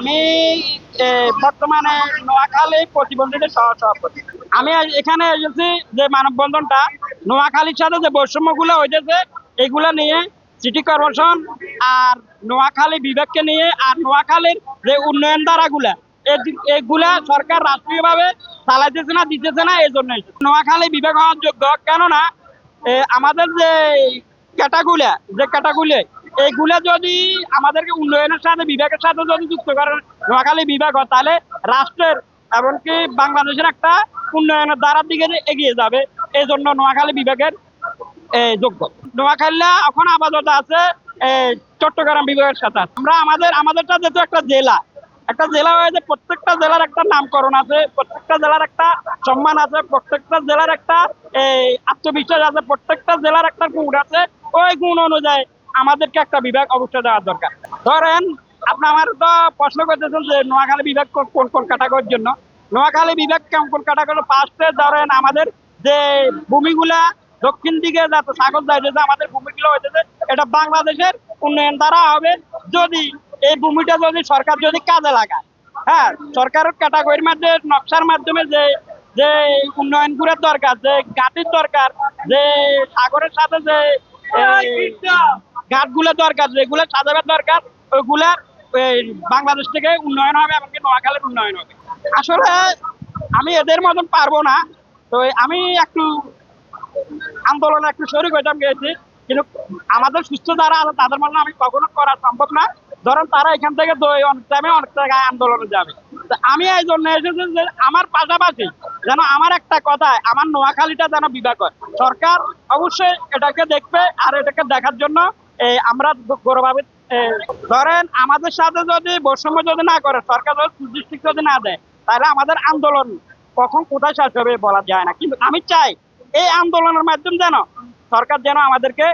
আমি বর্তমানে নোয়াখালী প্রতিবন্ধীদের সহসভাপতি। আমি এখানে এসেছি যে মানববন্ধনটা নোয়াখালীর সাথে যে বৈষম্যগুলো হইতেছে এগুলা নিয়ে সিটি কর্পোরেশন আর নোয়াখালী বিভাগকে নিয়ে আর নোয়াখালীর যে উন্নয়ন ধারাগুলা এগুলা সরকার রাষ্ট্রীয়ভাবে চালাইতেছে না, দিতেছে না। এই জন্য নোয়াখালী বিভাগ হওয়ার যোগ্য, কেননা আমাদের যে ক্যাটাগুলি এইগুলা যদি আমাদেরকে উন্নয়নের সাথে বিভাগের সাথে যদি যুক্ত করেন নোয়াখালী বিভাগ হয়, তাহলে রাষ্ট্রের এমনকি বাংলাদেশের একটা উন্নয়নের দ্বারার দিকে এগিয়ে যাবে। এই জন্য নোয়াখালী বিভাগের যোগ্য। নোয়াখালীরা এখন আপাতত আছে চট্টগ্রাম বিভাগের সাথে। আমরা আমাদেরটা যেহেতু একটা জেলা হয়েছে, প্রত্যেকটা জেলার একটা নামকরণ আছে, প্রত্যেকটা জেলার একটা সম্মান আছে, প্রত্যেকটা জেলার একটা আত্মবিশ্বাস আছে, প্রত্যেকটা জেলার একটা গুণ আছে। ওই গুণ অনুযায়ী আমাদেরকে একটা বিভাগ অবশ্যই দেওয়ার দরকার। ধরেন আপনি আমার তো প্রশ্ন করতেছেন যে নোয়াখালী বিভাগ কোন কোন ক্যাটাগরির জন্য। নোয়াখালী বিভাগ কোন কোন ক্যাটাগরি? ফার্স্টে ধরেন আমাদের যে ভূমিগুলা দক্ষিণ দিকে যত সাগর যাইতেছে, আমাদের ভূমিগুলো হইতেছে, এটা বাংলাদেশের উন্নয়ন দ্বারা হবে যদি এই ভূমিটা যদি সরকার যদি কাজে লাগায়। হ্যাঁ, সরকারের ক্যাটাগরির মধ্যে নকশার মাধ্যমে যে যে উন্নয়ন গুলোর দরকার, যে ঘাটির দরকার, যে সাগরের সাথে যে ঘাটগুলো দরকার, যেগুলো সাজাবার দরকার, ওইগুলা বাংলাদেশ থেকে উন্নয়ন হবে, এমনকি নোয়াখালীর উন্নয়ন হবে। আসলে আমি এদের মতন পারবো না, তো আমি একটু আন্দোলনে একটু শরীর হইতাম গিয়েছি, কিন্তু আমাদের সুস্থ যারা আছে তাদের মধ্যে আমি কখনো করা সম্ভব না। ধরেন তারা এখান থেকে অনেক টাইমে অনেক জায়গায় আন্দোলনে যাবে। আমি এই জন্য এসেছি যে আমার পাশাপাশি যেন আমার একটা কথায় আমার নোয়াখালীটা যেন বিভাগ হয়। সরকার অবশ্যই এটাকে দেখবে, আর এটাকে দেখার জন্য আমরা গৌরবান্বিত। ধরেন আমাদের সাথে যদি বৈষম্য যদি না করে, সরকার যদি সুদৃষ্টি যদি না দেয়, তাহলে আমাদের আন্দোলন কখন কোথায় শেষ হবে বলা যায় না। কিন্তু আমি চাই এই আন্দোলনের মাধ্যমে যেন সরকার যেন আমাদেরকে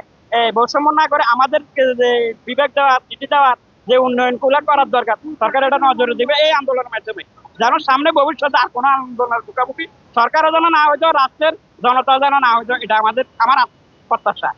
বৈষম্য না করে, আমাদেরকে যে বিবেক দেওয়ার, চিঠি দেওয়ার, যে উন্নয়ন গুলা করার দরকার, সরকার এটা নজরে দিবে এই আন্দোলনের মাধ্যমে, যেন সামনে ভবিষ্যতে আর কোনো আন্দোলনের মুখোমুখি সরকারও যেন না হইতো, রাষ্ট্রের জনতা যেন না হইতো। এটা আমার প্রত্যাশা।